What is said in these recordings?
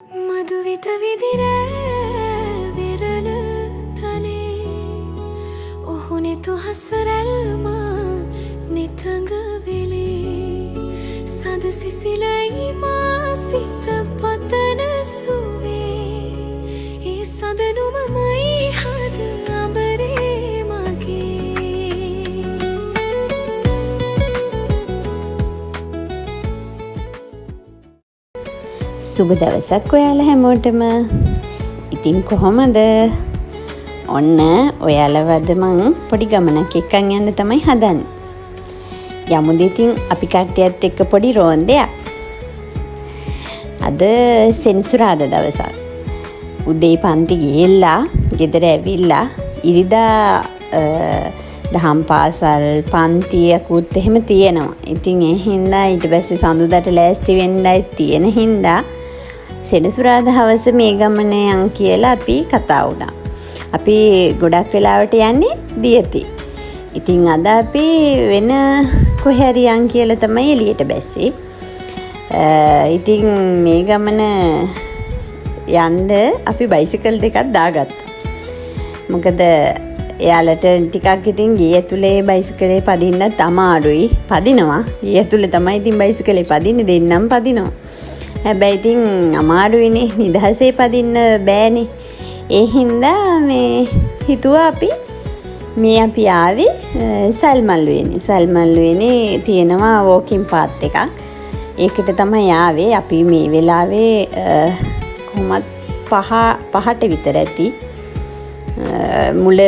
මදුවිත විදිර විරල තලේ ඔහු නෙතු හසරැල්මා නිතඟ වෙලේ සද සිසිලයි මා සිත පතන සුවේ ඒ සදනුමමයි හද අඹරේ මගේ සුබ දවසක් ඔයාලා හැමෝටම. ඉතින් කොහොමද? ඔන්න ඔයාලවද මං පොඩි ගමනක් එක්කන් යන්න තමයි හදන්නේ. යමුද ඉතින් අපි කට්ටියත් එක්ක පොඩි රෝන්දයක්. අද සෙනසුරාදා දවසක්. උදේ පන්ති ගිහිල්ලා ගෙදර ඇවිල්ලා ඉරිදා දහම් පාසල් පන්තියකුත් එහෙම තියෙනවා. ඉතින් ඒ හින්දා ඊට පස්සේ සඳුදාට ලෑස්ති වෙන්නයි තියෙන හින්දා සෙනසුරාදා හවස මේ ගමනේ යන් කියලා අපි කතා වුණා. අපි ගොඩක් වෙලාවට යන්නේ දියති. ඉතින් අද අපි වෙන කොහේ හරි යන් කියලා තමයි එළියට බැස්සේ. ඉතින් මේ ගමන යන්න අපි බයිසිකල් දෙකක් දාගත්තා. මොකද එයාලට ටිකක් ඉතින් ගේ ඇතුලේ බයිසිකලේ පදින්නත් අමාරුයි. පදිනවා. ගේ ඇතුලේ තමයි ඉතින් බයිසිකලේ පදින්නේ, දෙන්නම් පදිනවා. හැබැයි ඉතින් අමාරුයිනේ, නිදහසේ පදින්න බෑනේ. ඒ හින්දා මේ හිතුවා අපි ආවේ සල්මල්ලුවේනේ. සල්මල්ලුවේනේ තියෙනවා වෝකින් පාත් එකක්. ඒකට තමයි ආවේ. අපි මේ වෙලාවේ කොහොමත් පහට විතර ඇති. මුල්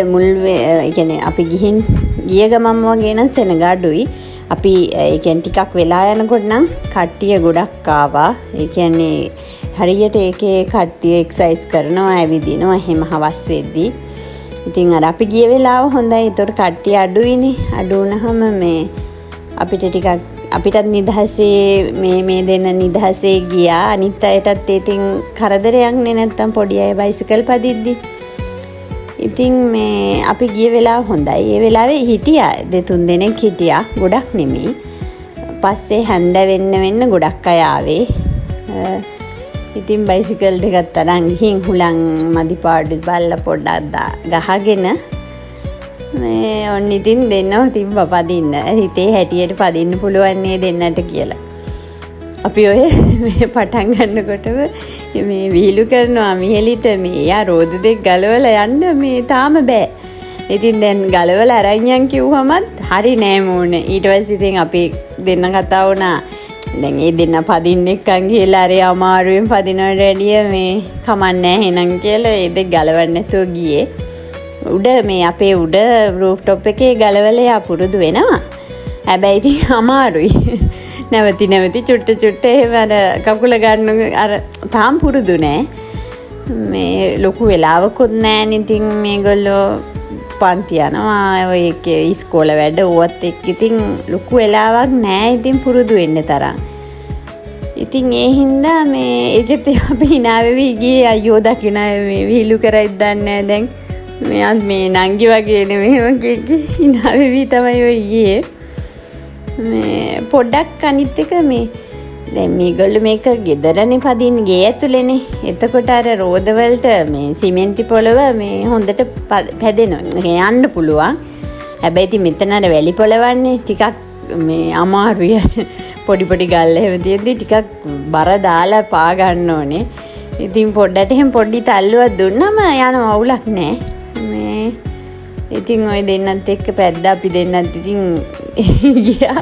කියන්නේ අපි ගිය ගමන් වගේ නම් සෙනග අඩුයි. අපි ඒ කියන්නේ ටිකක් වෙලා යනකොට නම් කට්ටිය ගොඩක් ආවා. ඒ කියන්නේ හරියට ඒකේ කට්ටිය එක්සර්සයිස් කරනවා, ඇවිදිනවා එහෙම හවස් වෙද්දී. ඉතින් අර අපි ගිය වෙලාව හොඳයි. ඒතකොට කට්ටිය අඩුයිනේ. අඩු වුණාම මේ අපිට ටිකක් අපිටත් නිදහසේ මේ දෙන්න නිදහසේ ගියා. අනිත් අයටත් ඉතින් කරදරයක් නේ නැත්තම් පොඩි අය බයිසිකල් පදිද්දි. ඉතින් මේ අපි ගිය වෙලාව හොඳයි. ඒ වෙලාවේ හිටියා 2-3 දෙනෙක් හිටියා. ගොඩක් නෙමෙයි. පස්සේ හැන්ද වෙන්න ගොඩක් අය ආවේ. ඉතින් බයිසිකල් දෙකත් අරන් ගිහින් හුලං මදිපාඩු බල්ල පොඩ්ඩක් ගහගෙන මේ ඔන්න ඉතින් දෙන්නව තිබ්බ පදින්න. හිතේ හැටියට පදින්න පුළුවන් නේ දෙන්නට කියලා. අපි ඔය මේ පටන් ගන්නකොටම මේ විහිළු කරනවා මිහෙලිට මේ යා රෝද දෙක ගලවලා යන්න මේ තාම බෑ. ඉතින් දැන් ගලවලා අරන් යන් කිව්වමත් හරි නෑ මෝනේ. ඊට පස්සේ ඉතින් අපි දෙන්න කතා වුණා. දැන් මේ දෙන්න පදින්න එක්කන් ගිහලා අර අමාරුවෙන් පදිනවට වැඩිය මේ කමන්නේ එහෙනම් කියලා ඒ දෙක ගලවන්න නැතුව ගියේ. මේ අපේ උඩ රූෆ් টොප් එකේ ගලවලා පුරුදු වෙනවා. හැබැයි ඉතින් අමාරුයි. නැවති චුට්ට එහෙම අර කකුල ගන්න අර තාම පුරුදු නෑ. මේ ලොකු වෙලාවකුත් නෑනේ. ඉතින් මේගොල්ලෝ පන්ති යනවා. ඔය ඉස්කෝල වැඩ ඕවත් එක්ක ඉතින් ලොකු වෙලාවක් නෑ. ඉතින් පුරුදු වෙන්න තරම්. ඉතින් ඒ හින්දා මේ ඒකත් අපි hina වෙවි ගියේ. අයියෝ දකින්න මේ විහිළු කරයිද දන්නේ නෑ. දැන් මෙයන් මේ නංගි වගේ නෙමෙයිම hina වෙවි තමයි ඔය ගියේ. මේ පොඩ්ඩක් අනිත් එක මේ දැන් මේගොල්ලෝ මේක ගෙදරනේ පදින්නේ ගේ ඇතුලේනේ. එතකොට අර රෝදවලට මේ සිමෙන්ති පොළව මේ හොඳට පැදෙනවා. යන්න පුළුවන්. හැබැයි ඉතින් මෙතන අර වැලි පොළවන්නේ ටිකක් මේ අමාරුයි. පොඩි ගල් එහෙම තියෙද්දි ටිකක් බර දාලා පා ගන්න ඕනේ. ඉතින් පොඩ්ඩට එහෙම පොඩි තල්ලුවක් දුන්නම යන අවුලක් නැහැ. මේ ඉතින් ඔය දෙන්නත් එක්ක පැද්දා අපි දෙන්නත් ඉතින් ගියා.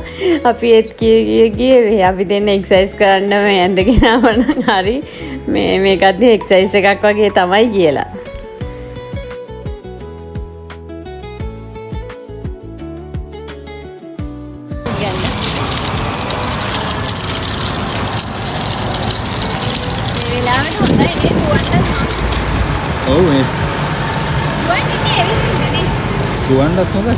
අපි ඒත් ගියේ අපි දෙන්න එක්සර්සයිස් කරන්න මේ ඇඳගෙන ආවනම් හරි මේකත් එක්සර්සයිස් එකක් වගේ තමයි කියලා. මේ වෙලාවට හොඳයි නේ දුවන්න. ඔව් මේ දුවන්නේ එවිදින්නේ. දුවන්නත් හොඳයි.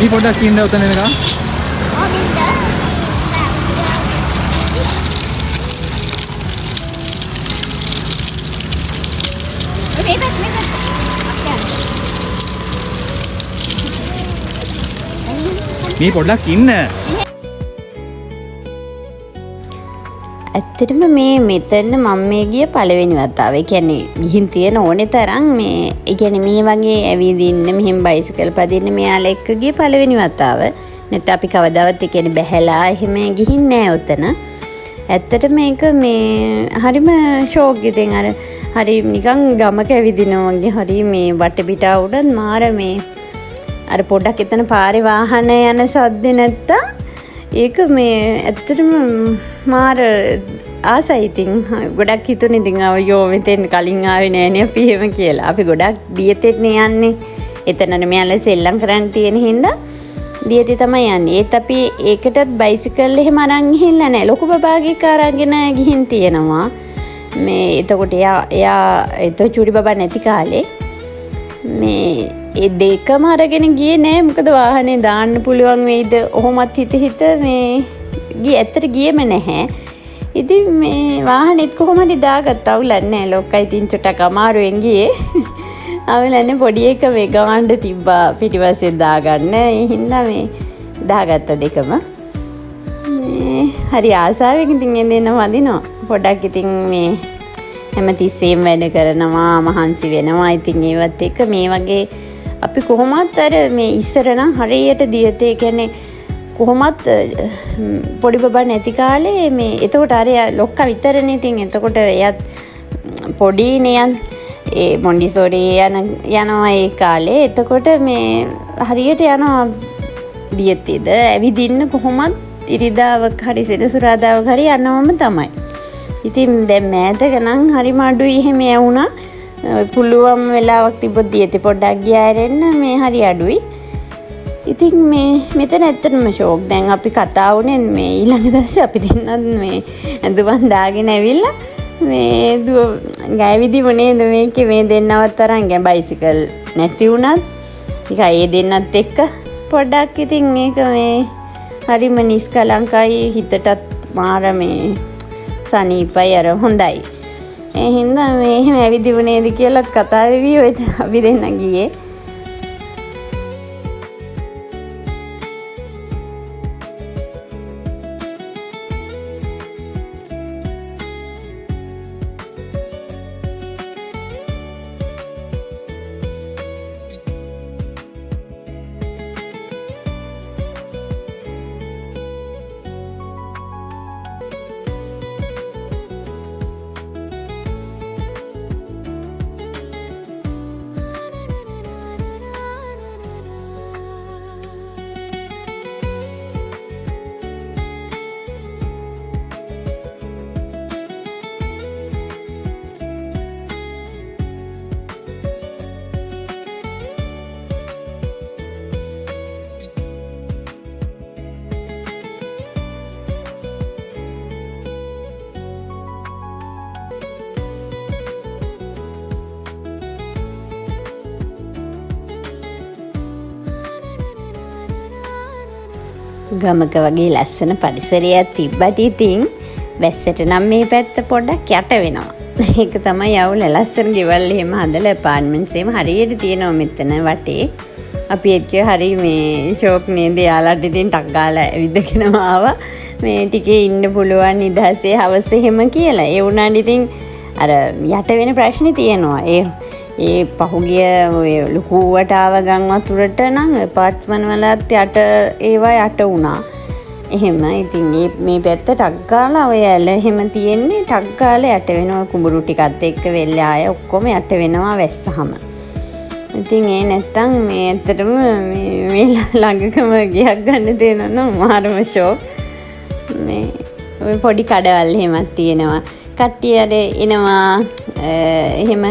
මේ පොඩ්ඩක් ඉන්න උතන එනකම්. මේ පොඩ්ඩක් ඉන්න. ඇත්තටම මේ මෙතන මම මේ ගිය පළවෙනි වතාව. ඒ කියන්නේ ගිහින් තියෙන ඕනේ තරම් මේ ඒ කියන්නේ මේ වගේ ඇවිදින්න මෙහෙම බයිසිකල් පදින්න මෙයාලා එක්ක ගිය පළවෙනි වතාව. නැත්නම් අපි කවදාවත් ඒ කියන්නේ බැහැලා එහෙම ගිහින් නෑ උතන. ඇත්තට මේක මේ හරිම ෂෝක් ඉතින් අර හරි නිකන් ගමක ඇවිදිනවා වගේ හරි මේ වටපිටා උඩ මාර මේ අර පොඩ්ඩක් එතන පාරේ වාහන යන සද්ද නැත්තම් ඒක මේ ඇත්තටම මාර ආසයි ඉතින් ගොඩක් හිතුනේ ඉතින් අයෝ මෙතෙන් කලින් ආවේ නෑනේ අපි එහෙම කියලා. අපි ගොඩක් දියතෙන්නේ යන්නේ. එතනනේ මෙයාලා සෙල්ලම් කරන් තියෙන හින්දා දියතේ තමයි යන්නේ. ඒත් අපි ඒකටත් බයිසිකල් එහෙම අරන් ගිහිල්ලා නෑ. ලොකු බබාගේ කාරගෙන ගිහින් තියෙනවා. මේ එතකොට එයා චූටි බබා නැති කාලේ මේ ඒ දෙකම අරගෙන ගියේ නෑ. මොකද වාහනේ දාන්න පුළුවන් වෙයිද ඔහොමත් හිත මේ ගියේ ඇත්තට ගියේම නැහැ. ඉතින් මේ වාහනේත් කොහොම හරි දාගත්තා. අවුලක් නෑ. ලොක්කයි ඉතින් චුට්ටක් අමාරුවෙන් ගියේ. අවුලන්නේ පොඩි එක මේ ගාන්න තිබ්බා පිටිපස්සේ දාගන්න. ඒ හින්දා මේ දාගත්ත දෙකම. මේ හරි ආසාවෙන් ඉතින් එන්න වදිනවා. පොඩක් ඉතින් මේ හැමතිස්සෙම වැඩ කරනවා මහන්සි වෙනවා. ඉතින් ඒවත් එක්ක මේ වගේ අපි කොහොමත් අර මේ ඉස්සර නම් හරියට දියතේ කියන්නේ කොහොමත් පොඩි බබා නැති කාලේ මේ එතකොට අර ලොක්කා විතරනේ. ඉතින් එතකොට එයත් පොඩි නේ ඒ මොන්ඩිසෝරි යනවා ඒ කාලේ. එතකොට මේ හරියට යනවා දියතේද ඇවිදින්න කොහොමත් ඉරිදාවක් හරි සෙනසුරාදාවක් හරි යනවම තමයි. ඉතින් දැන් මෑතක නම් හරිම අඩුයි එහෙම යවුණා. පුළුවන් වෙලාවක් තිබ්බොත් දියතේ පොඩ්ඩක් ගියාරෙන්න මේ හරි අඩුයි. ඉතින් මේ මෙතන ඇත්තටම ෂෝක්. දැන් අපි කතා වුණේ මේ ඊළඟ දවසේ අපි දෙන්නත් මේ ඇඳුමක් දාගෙන ඇවිල්ලා මේ ගෑවිදිමු නේද මේකේ මේ දෙන්නවත් තරම් ගැ බයිසිකල් නැති වුණත් නිකන් ඒ දෙන්නත් එක්ක පොඩ්ඩක් ඉතින් ඒක මේ හරිම නිස්කලංකයි හිතටත් මාර මේ සනීපයි අර හොඳයි. ඒ හින්දා මේ එහෙම ඇවිදිමු නේද කියලාත් කතා වෙවි ඔය අපි දෙන්න ගියේ. ගමක වගේ ලස්සන පරිසරයක් තිබ්බට ඉතින් වැස්සට නම් මේ පැත්ත පොඩ්ඩක් යට වෙනවා. ඒක තමයි යවුල ලස්සන ගෙවල් එහෙම හදලා ඇපාර්ට්මන්ට්ස් එහෙම හරියට තියෙනවා මෙතන වටේ. අපි එච්ච හරි මේ ෂෝක් නේද යාළුවට ඉතින් ටක් ගාලා ඇවිදගෙනම ආවා. මේ ටිකේ ඉන්න පුළුවන් නිදහසේ හවස එහෙම කියලා. ඒ වුණාට ඉතින් අර යට වෙන ප්‍රශ්නේ තියෙනවා. ඒ පහුගිය ඔය ලොකු වටාව ගම් වතුරට නම් ඇපාර්ට්මන්ට් වලත් යට ඒවා යට වුණා. එහෙම ඉතින් මේ පැත්ත ටක් ගාලා ඔය ඇල එහෙම තියෙන්නේ ටක් ගාලා යට වෙනවා. කුඹුරු ටිකත් එක්ක වෙල්ල ආය ඔක්කොම යට වෙනවා වැස්සහම. ඉතින් ඒ නැත්තම් මේ ඇත්තටම මේ ළඟකම ගියක් ගන්න තියෙනවා මාරම ෂෝක්. මේ ඔය පොඩි කඩවල් එහෙමත් තියෙනවා. කට්ටිය අර එනවා එහෙම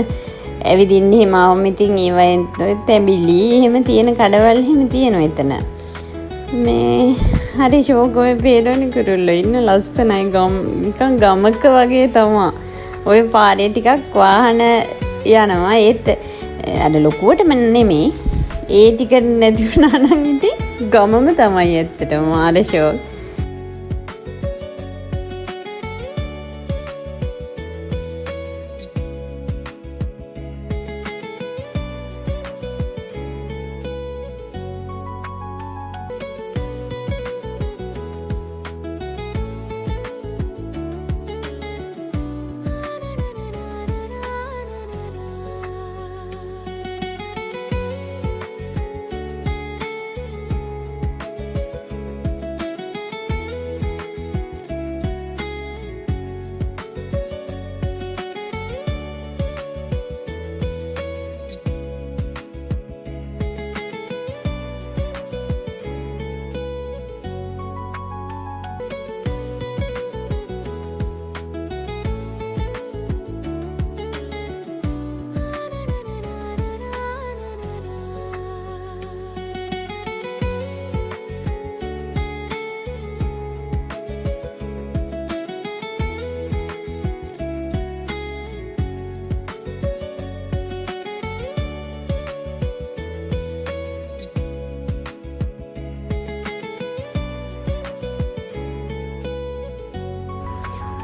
ඇවිදින්න එහෙම ආවම ඉතින් ඒවෙන් තැඹිලි එහෙම තියෙන කඩවල් එහෙම තියෙනවා එතන. මේ හරි ෂෝක් ඔය පේරෝනි කුරුල්ලෝ ඉන්න ලස්සනයි නිකන් ගමක වගේ තමයි. ඔය පාරේ ටිකක් වාහන යනවා ඒත් අර ලොකුවටම නෙමෙයි ඒ ටික නැති වුණා නම් ඉතින් ගමම තමයි ඇත්තටම මාර ෂෝක්.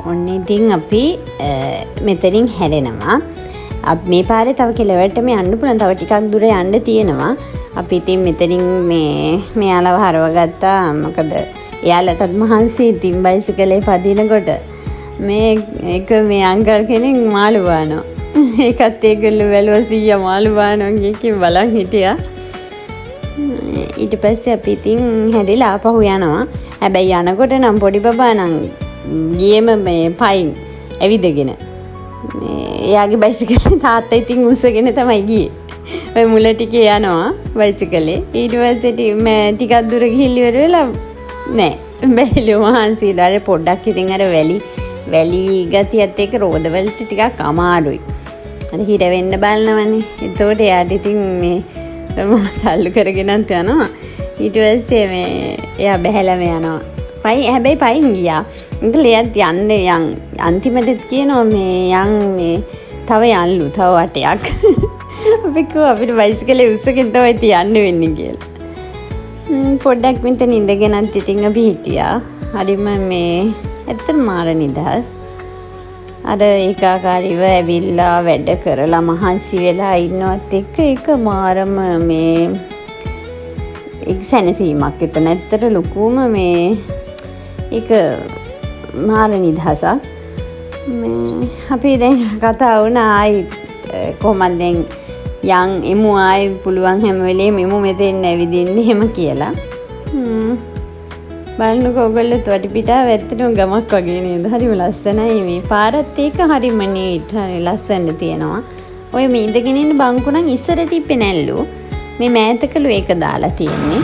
ඔන්න ඉතින් අපි මෙතනින් හැරෙනවා. මේ පාරේ තව කෙලවරටම යන්න පුළුවන්. තව ටිකක් දුර යන්න තියෙනවා. අපි ඉතින් මෙතනින් මෙයාලව හරවගත්තා. මොකද එයාලටත් මහන්සි ඉතින් බයිසිකලේ පදිනකොට මේ අංකල් කෙනෙක් මාළු බානවා. ඒකත් ඒගොල්ලෝ වැළුවා 100 මාළු බානවා කියකින් බලන් හිටියා. ඊට පස්සේ අපි ඉතින් හැරිලා ආපහු යනවා. හැබැයි යනකොට නම් පොඩි බබා නම් ගියම මේ පයින් ඇවිදගෙන එයාගේ බයිසිකලේ තාත්තා ඉතින් උස්සගෙන තමයි ගියේ. ඔය මුල ටිකේ යනවා බයිසිකලේ. ඊට පස්සේ ටිකක් දුර ගිහින් ඉවර වෙලා නෑ බැලුව මහන්සිලා අර පොඩ්ඩක් ඉතින් අර වැලි ගතියත් එක්ක රෝදවලට ටිකක් අමාරුයි. අර හිර වෙන්න බලනවනේ. ඒතකොට එයාට ඉතින් මේ තල්ලු කරගෙනත් යනවා. ඊට පස්සේ එයා බැහැලම යනවා. හැබැයි පයින් ගියා. ඉතින් එයාත් යන්න අන්තිමටත් කියනවා මේ තව යන්නලු තව වටයක්. අපි කිව්වා අපිට බයිසිකලේ උස්සගෙන තමයි තියන්න වෙන්නේ කියලා. පොඩ්ඩක් මෙතන ඉඳගෙනත් ඉතින් අපි හිටියා. හරිම ඇත්තට මාර නිදහස්. අර ඒකාකාරීව ඇවිල්ලා වැඩ කරලා මහන්සි වෙලා ඉන්නවත් එක්ක ඒක මාරම එක් සැනසීමක්. එතන ඇත්තට ලොකුම ඒක මාර නිදහසක්. අපි දැන් කතා වුණා ආයි කොහොමද දැන් එමු ආයි පුළුවන් හැම වෙලේම එමු මෙතෙන් ඇවිදින්න එහෙම කියලා. බලන්නකෝ ඔයගොල්ලෝ වටපිටාව ඇත්තටම ගමක් වගේ නේද? හරිම ලස්සනයි. මේ පාරත් ඒක හරිම නීට් ලස්සන තියෙනවා. ඔය මේ ඉඳගෙන ඉන්න බංකු නම් ඉස්සර තිබ්බේ නැල්ලු. මේ මෑතකලු ඒක දාලා තියෙන්නේ.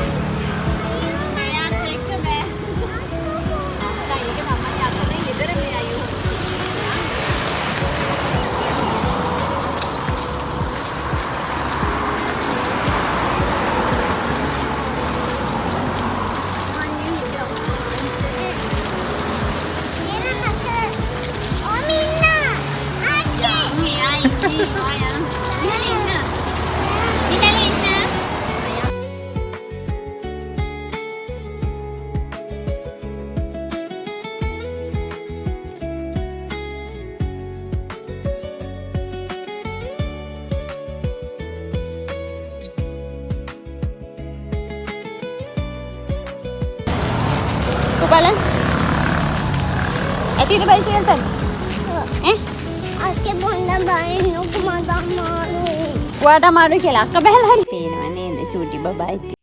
Kupalan? Ito yung bicycle tan? Ate bunda bayin no kumada maru. Wada maru kela akka behla hari. Peenawa neda chuti baba ithi.